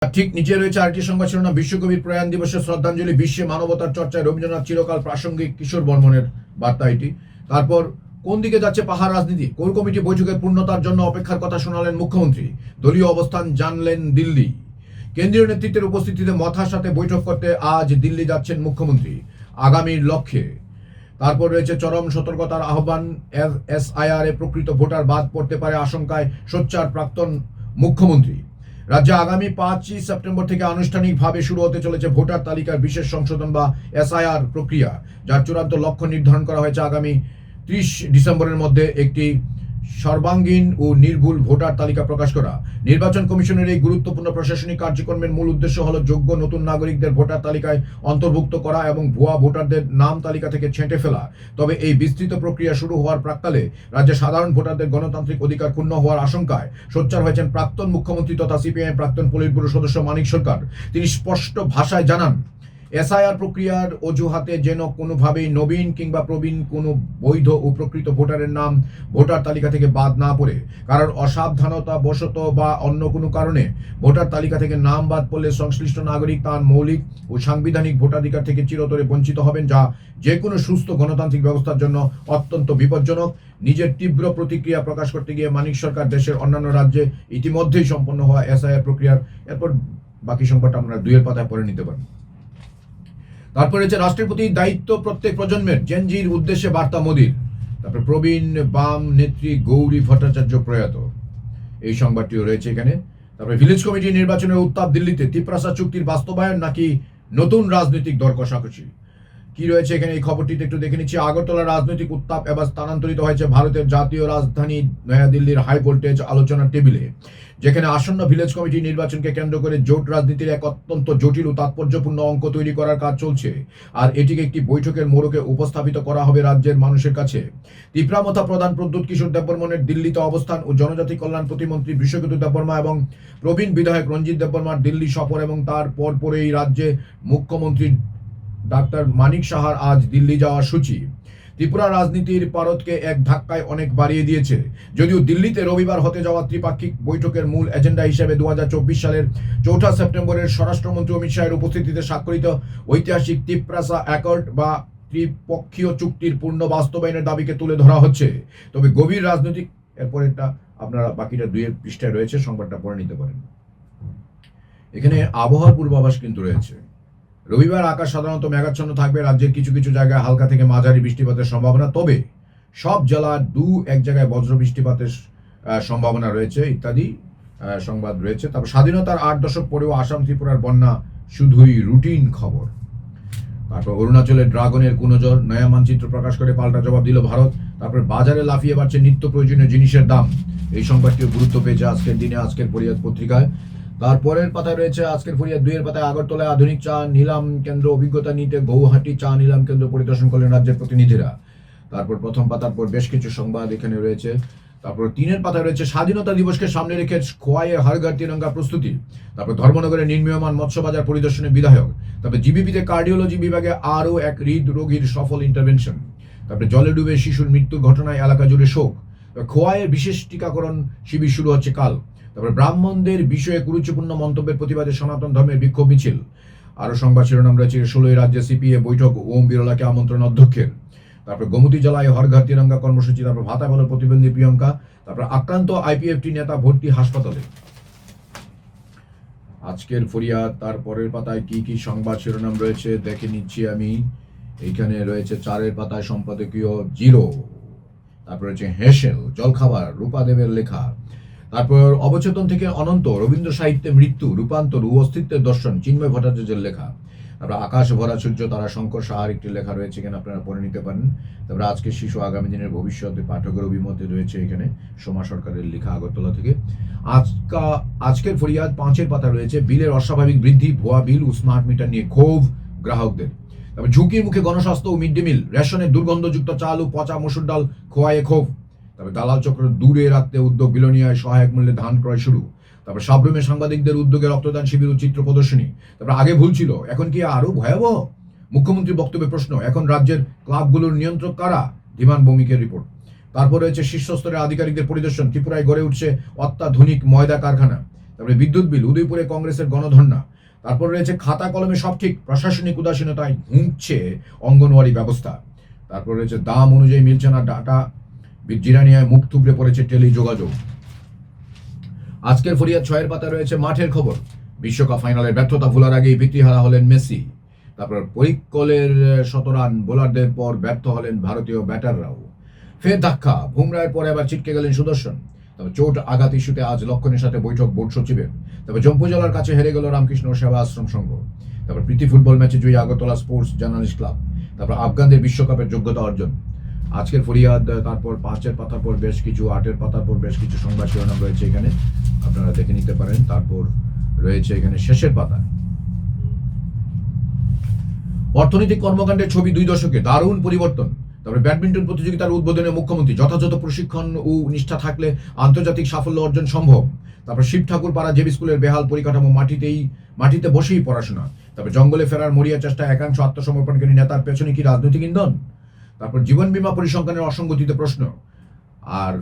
ঠিক নিচে রয়েছে আরেকটি সংবাদ শিরোনাম, বিশ্বকবির প্রয়াণ দিবসে শ্রদ্ধাঞ্জলি, বিশ্বে মানবতার চর্চায় রবীন্দ্রনাথ চিরকাল প্রাসঙ্গিক, কিশোর বর্মনের বার্তা এটি। তারপর কোন দিকে যাচ্ছে পাহাড় রাজনীতি, কোর কমিটি বৈঠকের পূর্ণতার জন্য অপেক্ষার কথা শোনালেন মুখ্যমন্ত্রী, দলীয় অবস্থান জানলেন দিল্লি। কেন্দ্রীয় নেতৃত্বের উপস্থিতিতে মথার সাথে বৈঠক করতে আজ দিল্লি যাচ্ছেন মুখ্যমন্ত্রী আগামীর লক্ষ্যে। তারপর রয়েছে চরম সতর্কতার আহ্বান, এসআইআর এ প্রকৃত ভোটার বাদ পড়তে পারে আশঙ্কায় সোচ্চার প্রাক্তন মুখ্যমন্ত্রী। রাজ্যে আগামী 5ই সেপ্টেম্বর থেকে আনুষ্ঠানিকভাবে শুরু হতে চলেছে ভোটার তালিকার বিশেষ সংশোধন বা এসআইআর প্রক্রিয়া, যার চূড়ান্ত লক্ষ্য নির্ধারণ করা হয়েছে আগামী 30 ডিসেম্বরের মধ্যে একটি সর্বাঙ্গীন ও নির্ভুল ভোটার তালিকা প্রকাশ করা। নির্বাচন কমিশনের এই গুরুত্বপূর্ণ প্রশাসনিক কার্যক্রমের মূল উদ্দেশ্য হল যোগ্য নতুন নাগরিকদের ভোটার তালিকায় অন্তর্ভুক্ত করা এবং ভুয়া ভোটারদের নাম তালিকা থেকে ছেঁটে ফেলা। তবে এই বিস্তৃত প্রক্রিয়া শুরু হওয়ার প্রাক্কালে রাজ্যে সাধারণ ভোটারদের গণতান্ত্রিক অধিকার ক্ষুণ্ণ হওয়ার আশঙ্কায় সোচ্চার হয়েছেন প্রাক্তন মুখ্যমন্ত্রী তথা সিপিআইএম প্রাক্তন পলিট ব্যুরো সদস্য মানিক সরকার। তিনি স্পষ্ট ভাষায় জানান, এসআইআর প্রক্রিয়ার অজুহাতে যেন কোনোভাবেই নবীন কিংবা প্রবীণ কোনো বৈধ ও প্রকৃত ভোটারের নাম ভোটার তালিকা থেকে বাদ না পড়ে। কারণ অসাবধানতা বশত বা অন্য কোনো কারণে ভোটার তালিকা থেকে নাম বাদ পড়লে সংশ্লিষ্ট নাগরিক তার মৌলিক ও সাংবিধানিক ভোটাধিকার থেকে চিরতরে বঞ্চিত হবেন, যা যে কোনো সুস্থ গণতান্ত্রিক ব্যবস্থার জন্য অত্যন্ত বিপজ্জনক। নিজের তীব্র প্রতিক্রিয়া প্রকাশ করতে গিয়ে মানিক সরকার দেশের অন্যান্য রাজ্যে ইতিমধ্যেই সম্পন্ন হওয়া এসআইআর প্রক্রিয়ার, এরপর বাকি সংবাদটা আমরা 2 পাতায় পড়ে নিতে পারি। তারপরে হচ্ছে রাষ্ট্রের প্রতি দায়িত্ব প্রত্যেক প্রজন্মের, জেনজির উদ্দেশ্যে বার্তা মোদির। তারপরে প্রবীণ বাম নেত্রী গৌরী ভট্টাচার্য প্রয়াত, এই সংবাদটিও রয়েছে এখানে। তারপরে ভিলেজ কমিটি নির্বাচনের উত্তাপ দিল্লিতে, তিপ্রাসা চুক্তির বাস্তবায়ন নাকি নতুন রাজনৈতিক দর কষাকষি, কি রয়েছে এখানে এই খবরটিতে একটু দেখে নিচ্ছি। আগরতলার রাজনৈতিক উত্তাপ এবার স্থানান্তরিত হয়েছে ভারতের জাতীয় রাজধানী নয়াদিল্লির হাই ভোল্টেজ আলোচনার টেবিলে, যেখানে আসন্ন ভিলেজ কমিটি নির্বাচনকে কেন্দ্র করে জোট রাজনীতির এক অত্যন্ত জটিল ও তাৎপর্যপূর্ণ অঙ্ক তৈরি করার কাজ চলছে। আর এটিকে একটি বৈঠকের মোড়কে উপস্থাপিত করা হবে রাজ্যের মানুষের কাছে। তিপ্রামথা প্রধান প্রদ্যুৎ কিশোর দেববর্মনের দিল্লিতে অবস্থান ও জনজাতি কল্যাণ প্রতিমন্ত্রী বিশ্বকেতু দেববর্মা এবং প্রবীণ বিধায়ক রঞ্জিত দেববর্মার দিল্লি সফর এবং তার পরেই রাজ্যে মুখ্যমন্ত্রী ডাক্তার মানিক সাহার আজ দিল্লি যাওয়ার সূচি ত্রিপুরা রাজনীতির পারদকে এক ধাক্কায় অনেক বাড়িয়ে দিয়েছে। যদিও দিল্লিতে রবিবার হতে যাওয়া ত্রিপাক্ষিক বৈঠকের মূল এজেন্ডা হিসেবে 2024 সালের 4 সেপ্টেম্বরের স্বরাষ্ট্রমন্ত্রী অমিত শাহের উপস্থিতিতে স্বাক্ষরিত ঐতিহাসিক তিপ্রাসা অ্যাকর্ড বা ত্রিপক্ষীয় চুক্তির পূর্ণ বাস্তবায়নের দাবিকে তুলে ধরা হচ্ছে। তবে গভীর রাজনৈতিক, এরপর এটা আপনারা বাকিটা 2 পৃষ্ঠায় রয়েছে, সংবাদটা পড়ে নিতে পারেন। এখানে আবহাওয়ার পূর্বাভাস কিন্তু রয়েছে। রবিবার আকাশ সাধারণত মেঘাচ্ছন্ন থাকবে, রাজ্যের কিছু কিছু জায়গায় হালকা থেকে মাঝারি বৃষ্টিপাতের সম্ভাবনা, তবে সব জেলার 2-1 জায়গায় বজ্র বৃষ্টিপাতের সম্ভাবনা রয়েছে ইত্যাদি সংবাদ রয়েছে। তারপর স্বাধীনতার 8 দশক পরেও আসাম ত্রিপুরার বন্যা শুধুই রুটিন খবর। তারপর অরুণাচলের ড্রাগনের কুনজর, নয়া মানচিত্র প্রকাশ করে পাল্টা জবাব দিল ভারত। তারপর বাজারে লাফিয়ে বাড়ছে নিত্য প্রয়োজনীয় জিনিসের দাম, এই সংবাদটিও গুরুত্ব পেয়েছে আজকের দিনে আজকের ফরিয়াদ পত্রিকায়। তারপরের পাতায় রয়েছে আজকের ফরিয়াদ 2 পাতায়, আগরতলায় আধুনিক চা নিলাম কেন্দ্র অভিজ্ঞতা নিতে গৌহাটি চা নিলাম কেন্দ্র পরিদর্শন করলেন রাজ্যের প্রতিনিধিরা। তারপর প্রথম পাতার পর বেশ কিছু সংবাদ এখানে রয়েছে। তারপর 3 পাতায় রয়েছে স্বাধীনতা দিবসকে সামনে রেখে খোয়াইয়ে হর ঘর তিরঙ্গা প্রস্তুতি। তারপর ধর্মনগরে নির্মীয়মান মৎস্যবাজার পরিদর্শনের বিধায়ক। তারপর জিবিপিতে কার্ডিওলজি বিভাগে আরও এক হৃদরোগীর সফল ইন্টারভেনশন। তারপরে জলে ডুবে শিশুর মৃত্যুর ঘটনায় এলাকা জুড়ে শোক। খোয়াইয়ের বিশেষ টিকাকরণ শিবির শুরু হচ্ছে কাল। তারপরে ব্রাহ্মণদের বিষয়ে কুরুচিপূর্ণ মন্তব্যের প্রতিবাদে সনাতন ধর্মের বিক্ষোভ মিছিল। আরো সংবাদ শিরোনাম রয়েছে 16 রাজ্যে সিপিএ বৈঠক, ওম বিরলাকে আমন্ত্রণ অধ্যক্ষের। তারপর গোমতী জেলায় হর ঘর তিরঙ্গা কর্মসূচি। তারপর ভাতা ভালো প্রতিবন্ধী প্রিয়ঙ্কা। তারপর আক্রান্ত আইপিএফটি নেতা ভর্তি হাসপাতালে। আজকের ফরিয়াদ তারপরের পাতায় কি কি সংবাদ শিরোনাম রয়েছে দেখে নিচ্ছি আমি। এইখানে রয়েছে 4 পাতায় সম্পাদকীয় 0। তারপর রয়েছে হেসেল জলখাবার, রূপাদেবের লেখা। তারপর অবচেতন থেকে অনন্ত, রবীন্দ্র সাহিত্যে মৃত্যু রূপান্তর ও অস্তিত্বের দর্শন, চিন্ময় ভট্টাচার্যের লেখা। তারপর আকাশ ভরা সূর্য তারা, শঙ্কর সাহার একটি লেখা রয়েছে এখানে, আপনারা পড়ে নিতে পারেন। তারপরে আজকের শিশু আগামী দিনের ভবিষ্যতে পাঠকের অভিমতে রয়েছে এখানে, সোমা সরকারের লেখা আগরতলা থেকে। আজকের ফরিয়াদ 5 পাতা রয়েছে বিলের অস্বাভাবিক বৃদ্ধি, ভুয়া বিল ও স্মার্ট মিটার নিয়ে ক্ষোভ গ্রাহকদের। তারপর ঝুঁকির মুখে গণস্বাস্থ্য ও মিড ডে মিল, রেশনের দুর্গন্ধযুক্ত চাল ও পচা মসুর ডাল খোয়াইয়ে ক্ষোভ। তবে দালাল চক্র দূরে রাখতে উদ্যোগ, বিলোনিয়ায় সহায়ক মূল্যে ধান ক্রয় শুরু। তারপর সাবরুমে সাংবাদিকদের উদ্যোগে রক্তদান শিবির ও চিত্র প্রদর্শনী। তারপর আগে ভুল ছিল, এখন কি আরো ভয়াবহ? মুখ্যমন্ত্রীর বক্তব্যে প্রশ্ন, এখন রাজ্যের ক্লাবগুলোর নিয়ন্ত্রক কারা? ধীমান ভৌমিকের রিপোর্ট। তারপর রয়েছে শীর্ষস্তরের আধিকারিকদের পরিদর্শন, ত্রিপুরায় গড়ে উঠছে অত্যাধুনিক ময়দা কারখানা। তারপরে বিদ্যুৎ বিল, উদয়পুরে কংগ্রেসের গণধর্ণা। তারপর রয়েছে খাতা কলমে সব ঠিক, প্রশাসনিক উদাসীনতায় ভুগছে অঙ্গনওয়াড়ি ব্যবস্থা। তারপর রয়েছে দাম অনুযায়ী মিলছে না ডাটা, জিরানিয়ায় মুখ থুবড়ে পড়েছে টেলি যোগাযোগ। আজকের ফরিয়াদ 6 পাতা রয়েছে মাঠের খবর, বিশ্বকাপ ফাইনালের ব্যর্থতা ভোলার আগেই পিতৃহারা হলেন মেসি। তারপর পরিক্কলের 100 রান বোলারদের পর ব্যর্থ হলেন ভারতীয় ব্যাটাররাও। ফের ধাক্কা, বুমরায়ের পরে আবার ছিটকে গেলেন সুদর্শন। তবে চোট আঘাত ইস্যুতে আজ লক্ষণের সাথে বৈঠক বোর্ড সচিবের। তবে জম্পুজলার কাছে হেরে গেল রামকৃষ্ণ সেবা আশ্রম সংঘ। তারপর প্রীতি ফুটবল ম্যাচে জয়ী আগরতলা স্পোর্টস জার্নালিস্ট ক্লাব। তারপর আফগানদের বিশ্বকাপের যোগ্যতা অর্জন। আজকের ফরিয়াদ, তারপর 5 পাতার পর বেশ কিছু, 8 পাতার পর বেশ কিছু সংবাদ শিরোনাম রয়েছে এখানে, আপনারা দেখে নিতে পারেন। তারপর রয়েছে এখানে শেষের পাতা অর্থনৈতিক কর্মকাণ্ডের ছবি 2 দশকে, দারুণ পরিবর্তন। তারপরে ব্যাডমিন্টন প্রতিযোগিতার উদ্বোধনে মুখ্যমন্ত্রী, যথাযথ প্রশিক্ষণ ও নিষ্ঠা থাকলে আন্তর্জাতিক সাফল্য অর্জন সম্ভব। তারপর শিব ঠাকুর পাড়া জেবি স্কুলের বেহাল পরিকাঠামো, মাটিতে বসেই পড়াশোনা। তারপর জঙ্গলে ফেরার মরিয়া চেষ্টা, একাংশ আত্মসমর্পণকারী নেতার পেছনে কি রাজনৈতিক ইন্ধন? তারপর জীবন বীমা পরিসংখ্যানের অসঙ্গতিতে প্রশ্ন। আর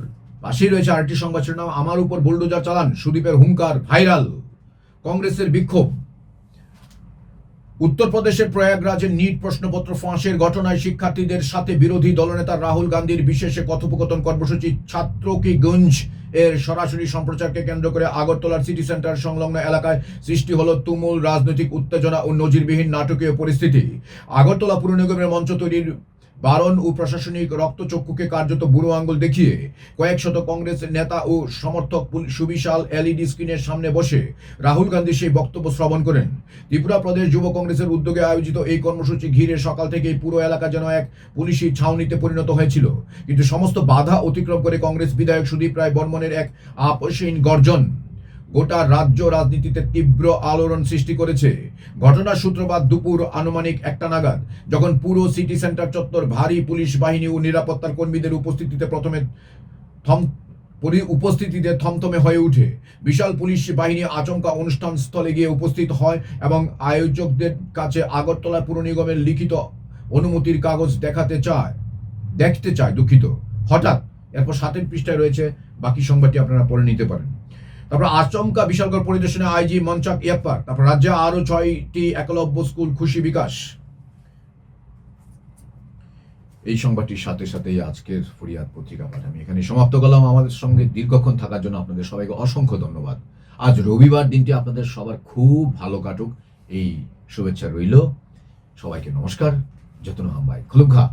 পাশেই রয়েছে আরেকটি সংবাদ শিরোনাম, আমার উপর বুলডোজার চালান, সুদীপের হুঙ্কার ভাইরাল, কংগ্রেসের বিক্ষোভ। উত্তরপ্রদেশের প্রয়াগরাজের নিট প্রশ্নপত্র ফাঁসের ঘটনায় শিক্ষার্থীদের সাথে বিরোধী দলনেতা রাহুল গান্ধীর বিশেষে কথোপকথন কর্মসূচি ছাত্র কি গুঞ্জ এর সরাসরি সম্প্রচারকে কেন্দ্র করে আগরতলার সিটি সেন্টার সংলগ্ন এলাকায় সৃষ্টি হলো তুমুল রাজনৈতিক উত্তেজনা ও নজিরবিহীন নাটকীয় পরিস্থিতি। আগরতলা পুর নিগমের মঞ্চ তৈরির বারণ ও প্রশাসনিক রক্তচক্ষুকে কার্যত বুড়ো আঙ্গুল দেখিয়ে কয়েক শত কংগ্রেস নেতা ও সমর্থক সুবিশাল এলইডি স্ক্রিনের সামনে বসে রাহুল গান্ধী সেই বক্তব্য শ্রবণ করেন। ত্রিপুরা প্রদেশ যুব কংগ্রেসের উদ্যোগে আয়োজিত এই কর্মসূচি ঘিরে সকাল থেকেই পুরো এলাকা যেন এক পুলিশি ছাউনিতে পরিণত হয়েছিল। কিন্তু সমস্ত বাধা অতিক্রম করে কংগ্রেস বিধায়ক সুদীপ রায় বর্মনের এক আপসহীন গর্জন গোটা রাজ্য রাজনীতিতে তীব্র আলোড়ন সৃষ্টি করেছে। ঘটনার সূত্রপাত দুপুর আনুমানিক 1টা নাগাদ, যখন পুরো সিটি সেন্টার চত্বর ভারী পুলিশ বাহিনী ও নিরাপত্তার কর্মীদের উপস্থিতিতে থমথমে হয়ে ওঠে। বিশাল পুলিশ বাহিনী আচমকা অনুষ্ঠান স্থলে গিয়ে উপস্থিত হয় এবং আয়োজকদের কাছে আগরতলা পুর নিগমের লিখিত অনুমতির কাগজ দেখতে চায়। হঠাৎ এরপর 7 পৃষ্ঠায় রয়েছে, বাকি সংবাদটি আপনারা পড়ে নিতে পারেন। তারপর আচমকা বিশালগড় পরিদর্শনে আইজি মঞ্চাক ইয়াপ্পার। তারপর রাজ্যে আরো 6টি একলব্য স্কুল, খুশি বিকাশ। এই সংবাদটির সাথে সাথেই আজকের ফরিয়াদ পত্রিকা পাঠ আমি এখানে সমাপ্ত করলাম। আমাদের সঙ্গে দীর্ঘক্ষণ থাকার জন্য আপনাদের সবাইকে অসংখ্য ধন্যবাদ। আজ রবিবার, দিনটি আপনাদের সবার খুব ভালো কাটুক, এই শুভেচ্ছা রইল। সবাইকে নমস্কার। যতন হামবাই খুলুম খা।